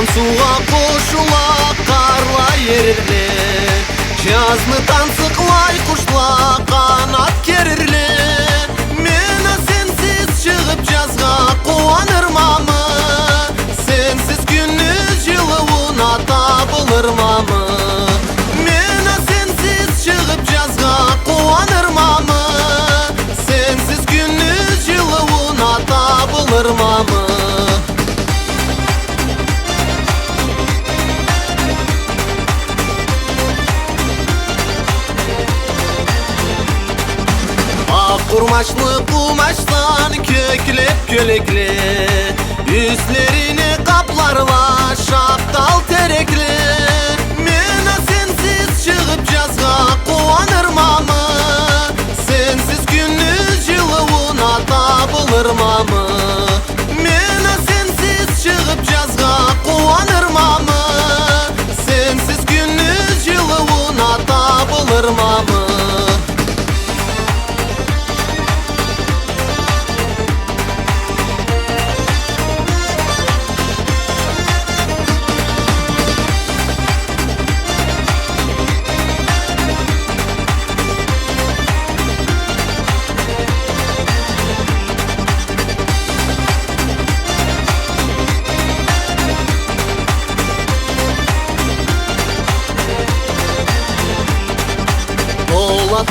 Aqan suğa qoşula qarla yerirli, жазны тансықлай құшла қанат керірлі. Мені сенсіз шығып жазға қуанырмамы, сенсіз күні жылуына табылырмамы. Мені сенсіз шығып жазға қуанырмамы, сенсіз күні жылуына табылырмамы. Kurmaçlı kumaştan köklep kölekli, üstlerini kaplarla şaptal terekli. Mena sensiz çıkıp жазға қуанырмамы, sensiz gündüz жылуына табылырмамы. Mena sensiz çıkıp жазға қуанырмамы, sensiz gündüz жылуына табылырмамы.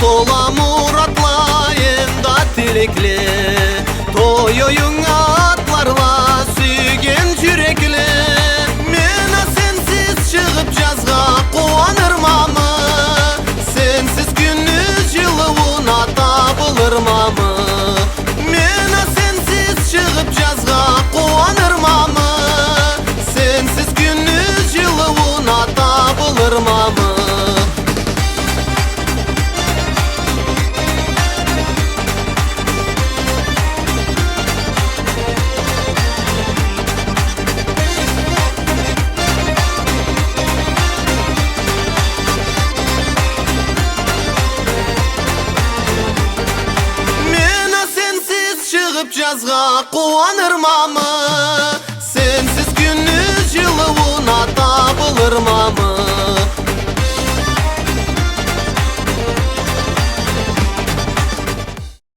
Тола мұратла емда тілеклі, той ойыңа атларла сүйген жүрекли. Мені сенсіз шығып жазға қуанырмамы, сенсіз күндіз жылуына табылырмамы. Мені сенсіз шығып жазға қуанырмамы, сенсіз күндіз жылуына табылырмамы. Жазға қуанырмамы, сенсіз күндіз жылуына табылырмамы.